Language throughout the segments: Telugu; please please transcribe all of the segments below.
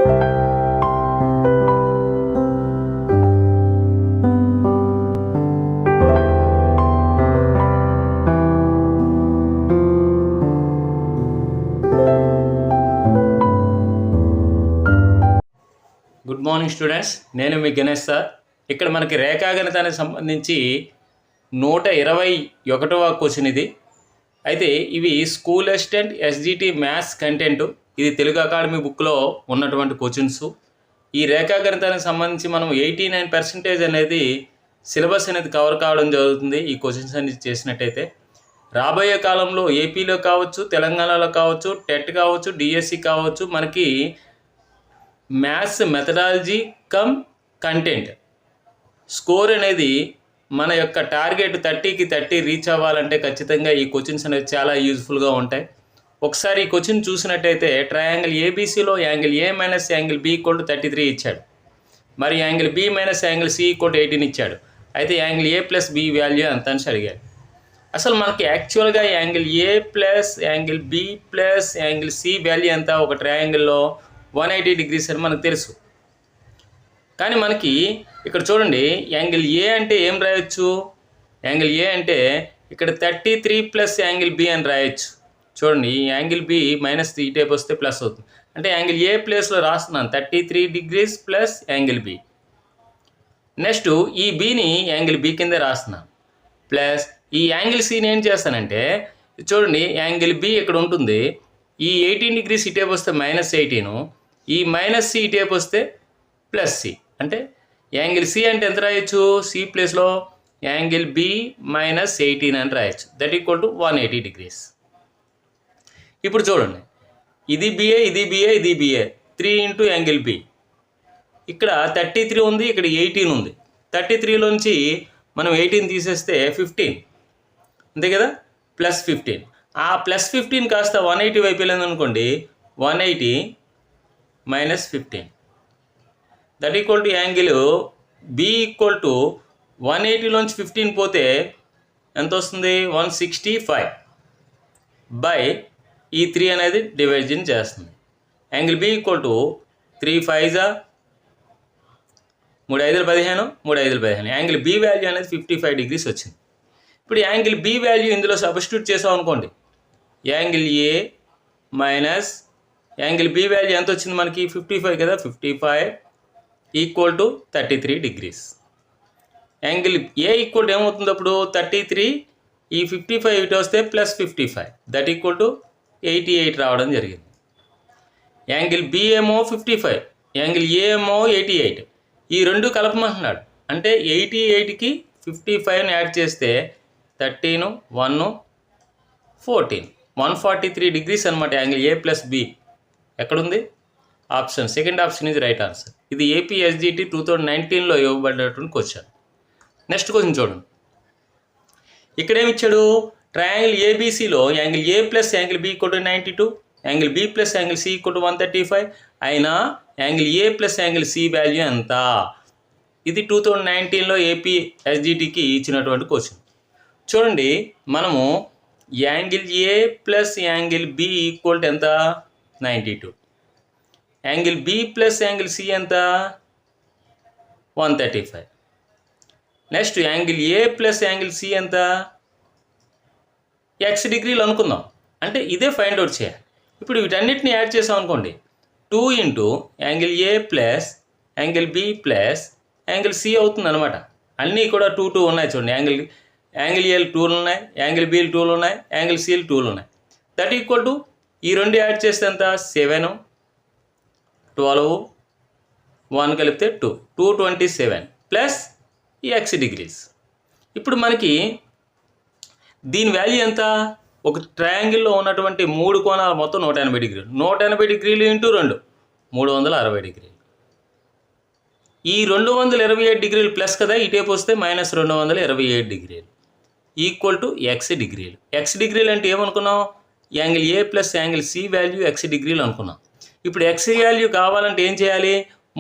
గుడ్ మార్నింగ్ స్టూడెంట్స్, నేను మీ గణేష్ సార్. ఇక్కడ మనకి రేఖాగణితానికి సంబంధించి 121వ క్వశ్చన్ ఇది. అయితే ఇవి school assistant SGT maths content. ఇది తెలుగు అకాడమీ బుక్లో ఉన్నటువంటి క్వశ్చన్స్. ఈ రేఖాగణితానికి సంబంధించి మనం 89% అనేది సిలబస్ అనేది కవర్ కావడం జరుగుతుంది ఈ క్వశ్చన్స్ అనేది చేసినట్టయితే. రాబోయే కాలంలో ఏపీలో కావచ్చు, తెలంగాణలో కావచ్చు, టెట్ కావచ్చు, డిఎస్సి కావచ్చు, మనకి maths methodology come content score అనేది మన యొక్క టార్గెట్ 30కి 30 రీచ్ అవ్వాలంటే ఖచ్చితంగా ఈ క్వశ్చన్స్ అనేది చాలా యూజ్ఫుల్గా ఉంటాయి. ఒకసారి ఈ క్వశ్చన్ చూసినట్టయితే ట్రయాంగిల్ ఏబీసీలో angle A minus angle B equal to 33 ఇచ్చాడు. మరి angle B minus angle C equal to 18 ఇచ్చాడు. అయితే angle A plus B value ఎంత అని అడిగాడు. అసలు మనకి యాక్చువల్గా angle A plus angle B plus angle C value ఎంత ఒక ట్రయాంగిల్లో 180 degrees అని మనకు తెలుసు. కానీ మనకి ఇక్కడ చూడండి, యాంగిల్ ఏ అంటే ఏం రాయొచ్చు? యాంగిల్ ఏ అంటే ఇక్కడ 33 ప్లస్ యాంగిల్ బి అని రాయొచ్చు. చూడండి, ఈ యాంగిల్ బి మైనస్ ఈ టైప్ వస్తే ప్లస్ అవుతుంది. అంటే యాంగిల్ ఏ ప్లేస్లో రాస్తున్నాను 33 degrees plus angle B. Next ఈ బిని యాంగిల్ బి కిందే రాస్తున్నాను. ప్లస్ ఈ యాంగిల్ సిని ఏం చేస్తానంటే, చూడండి యాంగిల్ బి ఇక్కడ ఉంటుంది. ఈ 18 degrees ఈ టైప్ వస్తే -18, ఈ మైనస్ సి టైప్ వస్తే ప్లస్ సి. అంటే యాంగిల్ సి అంటే ఎంత రాయొచ్చు? సి ప్లేస్లో యాంగిల్ బి -18 అని రాయొచ్చు. That equal to 180 degrees. ఇప్పుడు చూడండి, ఇది బిఏ, ఇది బిఏ, ఇది బిఏ, 3 ఇంటూ యాంగిల్ బి. ఇక్కడ 33 ఉంది, ఇక్కడ 18 ఉంది. 33లోంచి మనం 18 తీసేస్తే 15, అంతే కదా, +15. ఆ +15 కాస్త 180 వైపు వెళ్ళింది అనుకోండి, 180 -15. That equal to angle B equal to 180లోంచి 15 పోతే ఎంత వస్తుంది? 165 బై ఈ 3 అనేది డివిజన్ చేస్తుంది. Angle B equal to 3 5 3 5 15, 3 5 15. Angle B value అనేది 55 degrees వచ్చింది. ఇప్పుడు యాంగిల్ బి వాల్యూ ఇందులో సబ్స్టిట్యూట్ చేసాం అనుకోండి, angle A minus angle B value ఎంత వచ్చింది మనకి? 55 కదా, 55 equal to 33 degrees. Angle A equal to ఏమవుతుంది అప్పుడు? 33, ఈ 55 ఇటు వస్తే +55, దట్ ఈక్వల్ టు 88 రావడం జరిగింది. యాంగిల్ బి ఏమో 55, యాంగిల్ ఏ ఏమో 88. ఈ రెండు కలపమంటున్నాడు. అంటే 88కి 55ని యాడ్ చేస్తే 13, 1, 14, 143 degrees అనమాట యాంగిల్ ఏ ప్లస్ బి. ఎక్కడుంది? ఆప్షన్, సెకండ్ ఆప్షన్ ఇది రైట్ ఆన్సర్. ఇది ఏపీ ఎస్జిటి 2019లో ఇవ్వబడినటువంటి క్వశ్చన్. నెక్స్ట్ క్వశ్చన్ చూడండి, ఇక్కడేమి ఇచ్చాడు? ట్రయాంగిల్ ఏబీసీలో angle A plus angle B equal to 92, angle B plus angle C equal to 135. అయినా angle A plus angle C value ఎంత? ఇది 2019లో ఏపీ ఎస్జిటికి ఇచ్చినటువంటి క్వశ్చన్. చూడండి, మనము angle A plus angle B equal to ఎంత? 92. Angle B plus angle C ఎంత? 135. Next angle A plus angle C ఎంత? x డిగ్రీలు అనుకుందాం. అంటే ఇదే ఫైండ్ అవుట్ చేయాలి. ఇప్పుడు వీటన్నిటిని యాడ్ చేసాం అనుకోండి, 2 into angle A plus angle B plus angle C అవుతుంది అనమాట. అన్నీ కూడా 2 2 ఉన్నాయి చూడండి. యాంగిల్ ఏలు 2లు ఉన్నాయి, యాంగిల్ బీలు 2లు ఉన్నాయి, యాంగిల్ సిలు 2లు ఉన్నాయి. దట్ ఈక్వల్ టు ఈ రెండు యాడ్ చేస్తే ఎంత? 7, 12, 1 కలిపితే 2, 227 ప్లస్ ఈ x డిగ్రీస్. ఇప్పుడు మనకి దీని వాల్యూ ఎంత? ఒక ట్రయాంగిల్లో ఉన్నటువంటి 3 కోణాలు మొత్తం 180 degrees. 180 degrees into 2, 360 degrees. ఈ 228 degrees ప్లస్ కదా, ఈ టైప్ వస్తే -228 degrees ఈక్వల్ టు x డిగ్రీలు. x డిగ్రీలు అంటే ఏమనుకున్నాం? Angle A plus angle C value x డిగ్రీలు అనుకున్నాం. ఇప్పుడు x వాల్యూ కావాలంటే ఏం చేయాలి?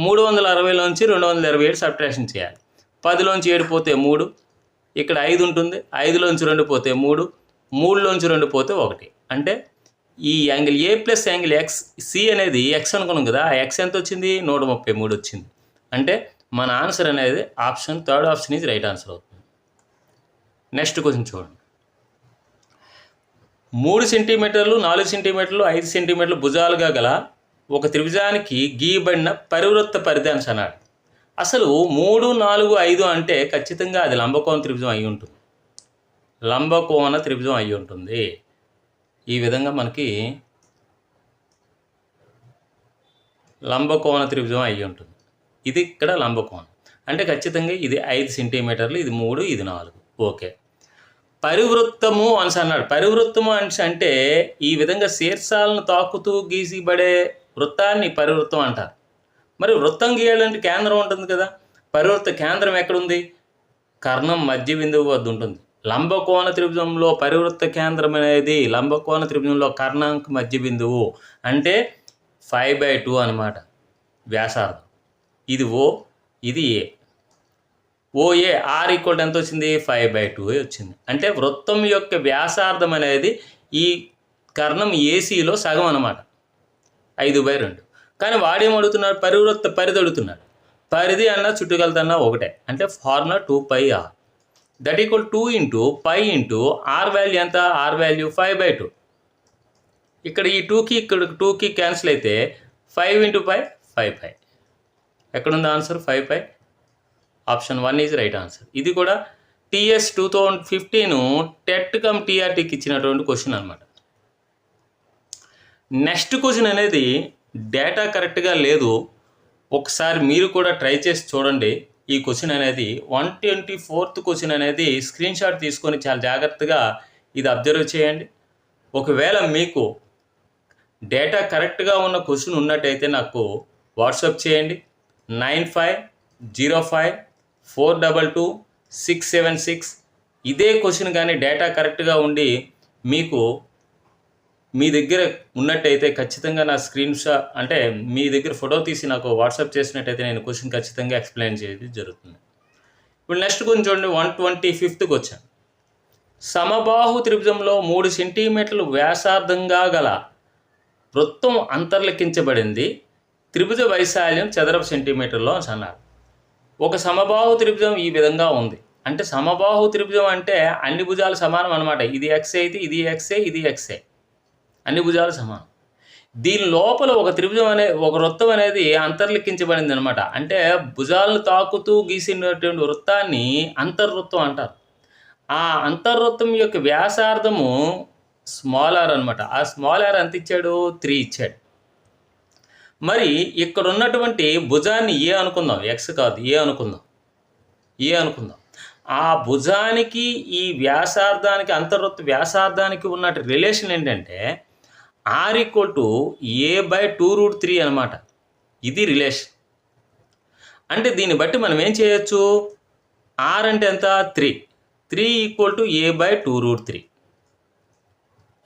360లోంచి 227 సబ్ట్రాక్షన్ చేయాలి. 10లోంచి 7 పోతే 3, ఇక్కడ 5 ఉంటుంది, 5లోంచి 2 పోతే 3, 3లోంచి 2 పోతే 1. అంటే ఈ angle A plus angle X C అనేది ఎక్స్ అనుకున్నాం కదా, ఆ ఎక్స్ ఎంత వచ్చింది? 133 వచ్చింది. అంటే మన ఆన్సర్ అనేది option, third option is right answer అవుతుంది. నెక్స్ట్ క్వశ్చన్ చూడండి. 3 సెంటీమీటర్లు, 4 సెంటీమీటర్లు, 5 సెంటీమీటర్లు భుజాలుగా గల ఒక త్రిభుజానికి గీయబడిన పరివృత్త పరిధి అని అన్నాడు. అసలు 3, 4, 5 అంటే ఖచ్చితంగా అది లంబకోణ త్రిభుజం అయి ఉంటుంది. లంబకోణ త్రిభుజం అయి ఉంటుంది. ఈ విధంగా మనకి లంబకోణ త్రిభుజం అయి ఉంటుంది. ఇది ఇక్కడ లంబకోణం అంటే ఖచ్చితంగా ఇది 5 సెంటీమీటర్లు, ఇది 3, ఇది 4. ఓకే. పరివృత్తము అని అన్నాడు. పరివృత్తము అంటే ఈ విధంగా శీర్షాలను తాకుతూ గీసిబడే వృత్తాన్ని పరివృత్తం అంటారు. మరి వృత్తం గీయాలంటే కేంద్రం ఉంటుంది కదా. పరివృత్త కేంద్రం ఎక్కడుంది? కర్ణం మధ్య బిందువు వద్ద ఉంటుంది. లంబకోణ త్రిభుజంలో పరివృత్త కేంద్రం అనేది లంబకోణ త్రిభుజంలో కర్ణాంక మధ్య బిందువు అంటే 5/2 అనమాట వ్యాసార్థం. ఇది ఓ, ఇది ఏ. ఓఏ ఆర్ ఈక్వల్ ఎంత వచ్చింది? 5/2 వచ్చింది. అంటే వృత్తం యొక్క వ్యాసార్థం అనేది ఈ కర్ణం ఏసీలో సగం అనమాట, 5/2. కానీ వాడేం అడుగుతున్నాడు? పరివృత్త పరిధి అడుగుతున్నాడు. పరిధి అన్న చుట్టుకొలతన్నా ఒకటే, అంటే formula 2πr that equal 2 × π × r value ఎంత? r value 5/2. ఇక్కడ ఈ 2కి ఇక్కడ 2కి క్యాన్సిల్ అయితే 5 × π 5π. ఎక్కడుంది answer? 5π. Option 1 is right answer. ఇది కూడా TS 2015 టెట్ కమ్ TRTకి ఇచ్చినటువంటి క్వశ్చన్ అనమాట. నెక్స్ట్ క్వశ్చన్ అనేది డేటా కరెక్ట్గా లేదు, ఒకసారి మీరు కూడా ట్రై చేసి చూడండి. ఈ క్వశ్చన్ అనేది 124th క్వశ్చన్ అనేది స్క్రీన్ షాట్ తీసుకొని చాలా జాగ్రత్తగా ఇది అబ్జర్వ్ చేయండి. ఒకవేళ మీకు డేటా కరెక్ట్గా ఉన్న క్వశ్చన్ ఉన్నట్టయితే నాకు వాట్సాప్ చేయండి. 9505422676. ఇదే క్వశ్చన్ కానీ డేటా కరెక్ట్గా ఉండి మీకు మీ దగ్గర ఉన్నట్టయితే ఖచ్చితంగా నా స్క్రీన్ షాట్ అంటే మీ దగ్గర ఫోటో తీసి నాకు వాట్సాప్ చేసినట్టయితే నేను క్వశ్చన్ ఖచ్చితంగా ఎక్స్ప్లెయిన్ చేయడం జరుగుతుంది. ఇప్పుడు నెక్స్ట్ క్వశ్చన్ చూడండి. 125th question. సమబాహు త్రిభుజంలో 3 సెంటీమీటర్లు వ్యాసార్థంగా గల వృత్తం అంతర్లిఖించబడింది. త్రిభుజ వైశాల్యం చదరపు సెంటీమీటర్లో అని అన్నారు. ఒక సమబాహు త్రిభుజం ఈ విధంగా ఉంది. అంటే సమబాహు త్రిభుజం అంటే అన్ని భుజాలు సమానం అనమాట. ఇది ఎక్స్ అయితే ఇది ఎక్సే, ఇది ఎక్సే, అన్ని భుజాలు సమానం. దీని లోపల ఒక త్రిభుజం ఒక వృత్తం అనేది అంతర్లిఖించబడింది అనమాట. అంటే భుజాలను తాకుతూ గీసినటువంటి వృత్తాన్ని అంతర్వృత్తం అంటారు. ఆ అంతర్వృత్తం యొక్క వ్యాసార్థము స్మాల్ ఆర్ అనమాట. ఆ స్మాల్ ఆర్ ఎంత ఇచ్చాడు? 3 ఇచ్చాడు. మరి ఇక్కడ ఉన్నటువంటి భుజాన్ని ఏ అనుకుందాం, ఎక్స్ కాదు, ఏ అనుకుందాం. ఆ భుజానికి ఈ వ్యాసార్థానికి అంతర్వృత్త వ్యాసార్థానికి ఉన్న రిలేషన్ ఏంటంటే r = a/2√3 అనమాట. ఇది రిలేషన్. అంటే దీన్ని బట్టి మనం ఏం చేయొచ్చు? r అంటే ఎంత? 3 = a/2√3.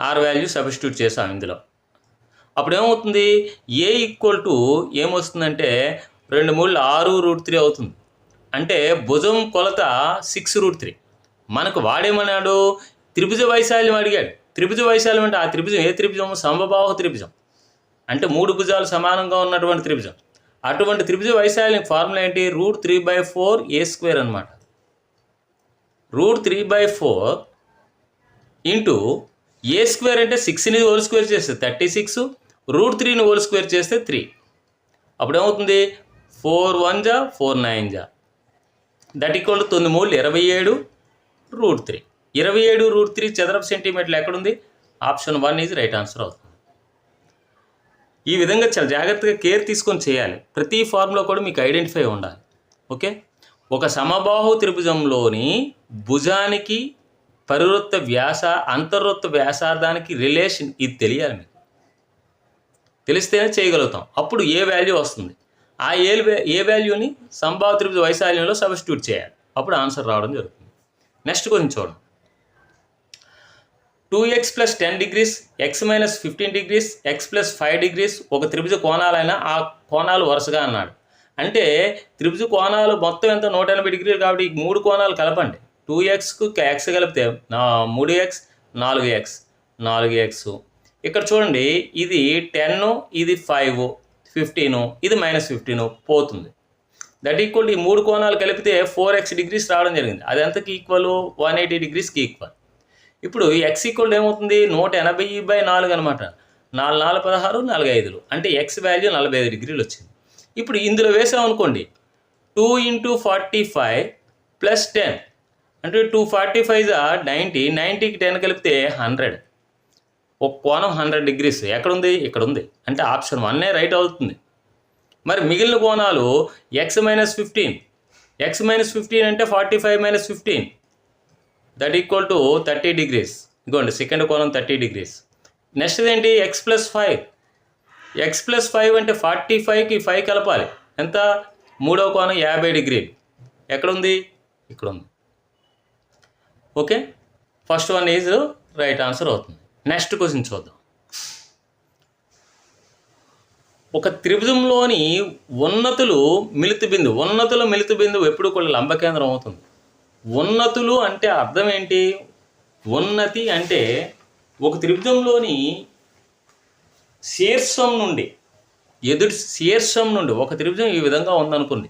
r వాల్యూ సబ్స్టిట్యూట్ చేసాం ఇందులో. అప్పుడు ఏమవుతుంది? a = ఏమొస్తుందంటే 2 × 3 6√3 అవుతుంది. అంటే భుజం కొలత 6√3. మనకు వాడేమన్నాడు? త్రిభుజ వైశాల్యం అడిగాడు. త్రిభుజ వైశాల్యం అంటే ఆ త్రిభుజం ఏ త్రిభుజం? సమబాహు త్రిభుజం. అంటే 3 భుజాలు సమానంగా ఉన్నటువంటి త్రిభుజం. అటువంటి త్రిభుజ వైశాల్యం ఫార్ములా ఏంటి? √3/4a² అనమాట. √3/4 × a² అంటే 6ని హోల్ స్క్వేర్ చేస్తే 36, √3ని హోల్ స్క్వేర్ చేస్తే 3. అప్పుడు ఏమవుతుంది? 4 1 జా 4 9 జా దట్ ఈక్వల్ 9 3 27 √3. 27 √3 చదరపు సెంటీమీటర్లు ఎక్కడుంది? ఆప్షన్ 1 ఈజ్ రైట్ ఆన్సర్ అవుతుంది. ఈ విధంగా చాలా జాగ్రత్తగా కేర్ తీసుకొని చేయాలి. ప్రతి ఫార్ములా కూడా మీకు ఐడెంటిఫై ఉండాలి. ఓకే. ఒక సమబాహు త్రిభుజంలోని భుజానికి పరివృత్త అంతర్వృత్త వ్యాసార్థానికి రిలేషన్ ఇది తెలియాలి. మీకు తెలిస్తేనే చేయగలుగుతాం. అప్పుడు ఏ వాల్యూ వస్తుంది, ఆ ఏ వాల్యూని సమబాహు త్రిభుజ వైశాల్యంలో సబ్స్టిట్యూట్ చేయాలి. అప్పుడు ఆన్సర్ రావడం జరుగుతుంది. నెక్స్ట్ కొంచెం చూడండి. 2x + 10 degrees, x - 15 degrees, x + 5 degrees ఒక త్రిభుజ కోణాలైనా ఆ కోణాలు వరుసగా అన్నాడు. అంటే త్రిభుజ కోణాలు మొత్తం ఎంత? 180 డిగ్రీలు. కాబట్టి ఈ 3 కోణాలు కలపండి. 2xకు x కలిపితే 3x, 4x, 4x. ఇక్కడ చూడండి, ఇది 10, ఇది 5, 15, ఇది -15 పోతుంది. దట్ ఈక్వల్ ఈ 3 కోణాలు కలిపితే 4x డిగ్రీస్ రావడం జరిగింది. అది ఎంతకి ఈక్వల్? 180 డిగ్రీస్కి ఈక్వల్. ఇప్పుడు x ఈక్వల్ ఏమవుతుంది? 180/4 అనమాట. 4 4 16, 4 5, అంటే x వాల్యూ 45 డిగ్రీలు వచ్చింది. ఇప్పుడు ఇందులో వేసామనుకోండి, 2 × 45 + 10, అంటే 245 90, 90కి 10 కలిపితే 100. ఒక కోణం 100 డిగ్రీస్ ఎక్కడుంది? ఇక్కడ ఉంది. అంటే ఆప్షన్ 1 రైట్ అవుతుంది. మరి మిగిలిన కోణాలు x - 15, x - 15 అంటే 45 - 15, దట్ ఈక్వల్ టు 30 డిగ్రీస్. ఇదిగోండి సెకండ్ కోణం 30 డిగ్రీస్. నెక్స్ట్ ఏంటి? x + 5, x + 5 అంటే 45కి 5 కలపాలి. ఎంత? మూడో కోణం 50 డిగ్రీలు. ఎక్కడుంది? ఇక్కడ ఉంది. Okay, first one is right answer అవుతుంది. నెక్స్ట్ క్వశ్చన్ చూద్దాం. ఒక త్రిభుజంలోని ఉన్నతుల మిలిత బిందువు ఎప్పుడు కూడా లంబకేంద్రం అవుతుంది. ఉన్నతులు అంటే అర్థం ఏంటి? ఉన్నతి అంటే ఒక త్రిభుజంలోని శీర్షం నుండి ఒక త్రిభుజం ఈ విధంగా ఉందనుకోండి.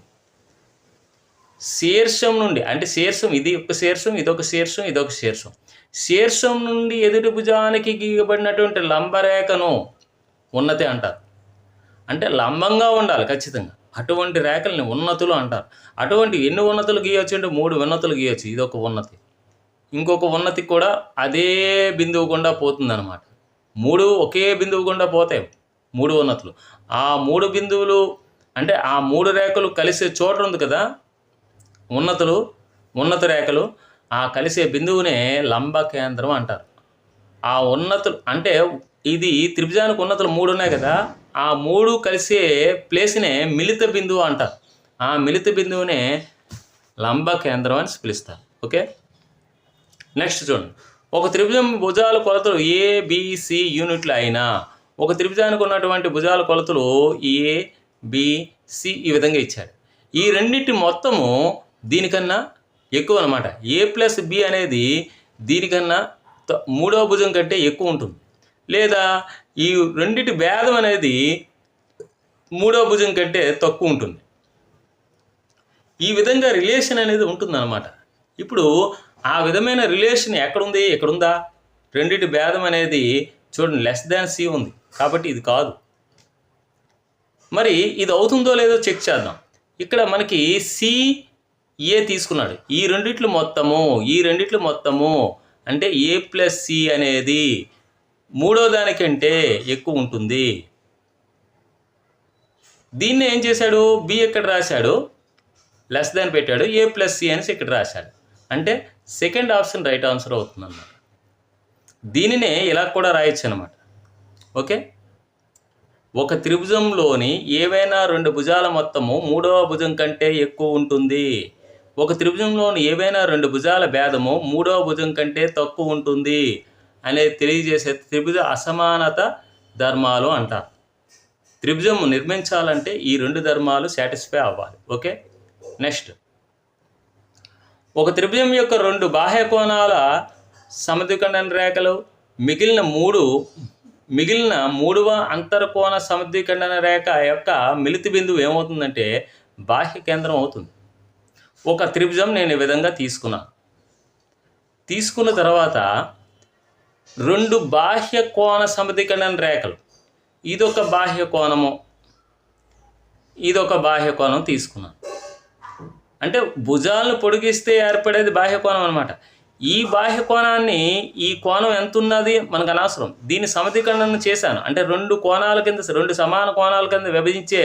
శీర్షం నుండి అంటే శీర్షం, ఇది ఒక శీర్షం, ఇదొక శీర్షం, ఇదొక శీర్షం. శీర్షం నుండి ఎదుటి భుజానికి గీయబడినటువంటి లంబరేఖను ఉన్నతి అంటారు. అంటే లంబంగా ఉండాలి ఖచ్చితంగా. అటువంటి రేఖల్ని ఉన్నతులు అంటారు. అటువంటి ఎన్ని ఉన్నతులు గీయొచ్చు అంటే 3 ఉన్నతులు గీయొచ్చు. ఇదొక ఉన్నతి. ఇంకొక ఉన్నతి కూడా అదే బిందువు గుండా పోతుందన్నమాట. 3 ఒకే బిందువు గుండా పోతాయి 3 ఉన్నతులు. ఆ 3 బిందువులు అంటే ఆ 3 రేఖలు కలిసే చోట ఉంది కదా ఉన్నత రేఖలు, ఆ కలిసే బిందువునే లంబ కేంద్రం అంటారు. ఆ ఉన్నతులు అంటే ఇది త్రిభుజానికి ఉన్నతులు 3 ఉన్నాయి కదా, ఆ 3 కలిసే ప్లేస్నే మిలిత బిందువు అంటారు. ఆ మిలిత బిందువునే లంబ కేంద్రం అని పిలుస్తారు. ఓకే, నెక్స్ట్ చూడండి. ఒక త్రిభుజం భుజాల కొలతలు ABC యూనిట్లు అయినా ఒక త్రిభుజానికి ఉన్నటువంటి భుజాల కొలతలు ABC ఈ విధంగా ఇచ్చాడు. ఈ రెండింటి మొత్తము దీనికన్నా ఎక్కువ అనమాట. A+B అనేది దీనికన్నా మూడవ భుజం కంటే ఎక్కువ ఉంటుంది. లేదా ఈ రెండిటి భేదం అనేది మూడవ భుజం కంటే తక్కువ ఉంటుంది. ఈ విధంగా రిలేషన్ అనేది ఉంటుందన్నమాట. ఇప్పుడు ఆ విధమైన రిలేషన్ ఎక్కడుంది? ఎక్కడుందా? రెండిటి భేదం అనేది చూడండి, C ఉంది కాబట్టి ఇది కాదు. మరి ఇది అవుతుందో లేదో చెక్ చేద్దాం. ఇక్కడ మనకి CA తీసుకున్నాడు. ఈ రెండిట్లు మొత్తము అంటే A+C అనేది మూడో దానికంటే ఎక్కువ ఉంటుంది. దీన్ని ఏం చేశాడు? B ఎక్కడ రాశాడు? <, పెట్టాడు. A+C అనేసి ఇక్కడ రాశాడు. అంటే సెకండ్ ఆప్షన్ రైట్ ఆన్సర్ అవుతుంది అన్నమాట. దీనినే ఇలా కూడా రాయొచ్చు అనమాట. ఓకే, ఒక త్రిభుజంలోని ఏవైనా 2 భుజాల మొత్తము మూడవ భుజం కంటే ఎక్కువ ఉంటుంది. ఒక త్రిభుజంలోని ఏవైనా 2 భుజాల భేదము మూడవ భుజం కంటే తక్కువ ఉంటుంది అనేది తెలియజేసే త్రిభుజ అసమానత ధర్మాలు అంటారు. త్రిభుజం నిర్మించాలంటే ఈ 2 ధర్మాలు సాటిస్ఫై అవ్వాలి. Okay, next. ఒక త్రిభుజం యొక్క 2 బాహ్య కోణాల సమద్విఖండన రేఖలు మిగిలిన మూడవ అంతర్కోణ సమద్విఖండన రేఖ యొక్క మిలిత బిందువు ఏమవుతుందంటే బాహ్య కేంద్రం అవుతుంది. ఒక త్రిభుజం నేను ఈ విధంగా తీసుకున్న తర్వాత 2 బాహ్య కోణ సమద్విఖండన రేఖలు, ఇదొక బాహ్య కోణము, ఇదొక బాహ్య కోణం తీసుకున్నాను. అంటే భుజాలను పొడిగిస్తే ఏర్పడేది బాహ్య కోణం అనమాట. ఈ బాహ్య కోణాన్ని, ఈ కోణం ఎంత ఉన్నది మనకు అనవసరం, దీన్ని సమద్విఖండన చేశాను. అంటే 2 సమాన కోణాల కింద విభజించే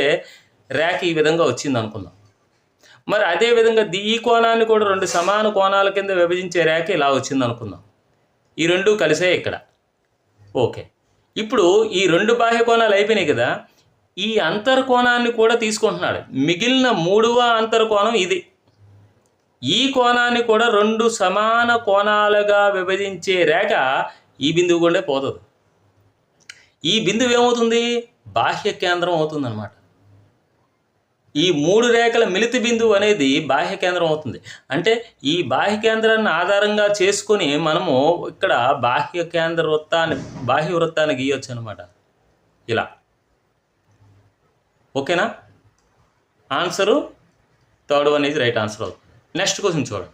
రేఖ ఈ విధంగా వచ్చింది అనుకుందాం. మరి అదేవిధంగా ఈ కోణాన్ని కూడా 2 సమాన కోణాల కింద విభజించే రేఖ ఇలా వచ్చింది అనుకుందాం. ఈ 2 కలిసే ఇక్కడ. ఓకే, ఇప్పుడు ఈ 2 బాహ్య కోణాలు అయిపోయినాయి కదా, ఈ అంతర్కోణాన్ని కూడా తీసుకుంటున్నాడు. మిగిలిన 3వ అంతర్కోణం ఇది. ఈ కోణాన్ని కూడా 2 సమాన కోణాలుగా విభజించే రేఖ ఈ బిందువు గుండా పోతుంది. ఈ బిందువు ఏమవుతుంది? బాహ్య కేంద్రం అవుతుంది అన్నమాట. ఈ 3 రేఖల మిలిత బిందువు అనేది బాహ్య కేంద్రం అవుతుంది. అంటే ఈ బాహ్య కేంద్రాన్ని ఆధారంగా చేసుకొని మనము ఇక్కడ బాహ్య వృత్తాన్ని గీయొచ్చు అనమాట. ఇలా. ఓకేనా? Answer third one is right answer అవుతుంది. నెక్స్ట్ క్వశ్చన్ చూడండి.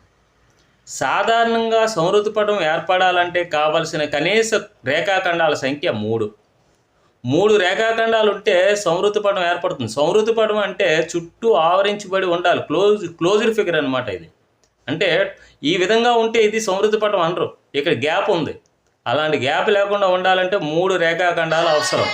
సాధారణంగా సంవృతి పటం ఏర్పడాలంటే కావలసిన కనీస రేఖాఖండాల సంఖ్య 3. 3 రేఖాఖండాలు ఉంటే సంవృతి పటం ఏర్పడుతుంది. సంవృతి పటం అంటే చుట్టూ ఆవరించబడి ఉండాలి. క్లోజ్డ్ ఫిగర్ అనమాట ఇది. అంటే ఈ విధంగా ఉంటే ఇది సంవృతి పటం అనరు. ఇక్కడ గ్యాప్ ఉంది. అలాంటి గ్యాప్ లేకుండా ఉండాలంటే 3 రేఖాఖండాలు అవసరం.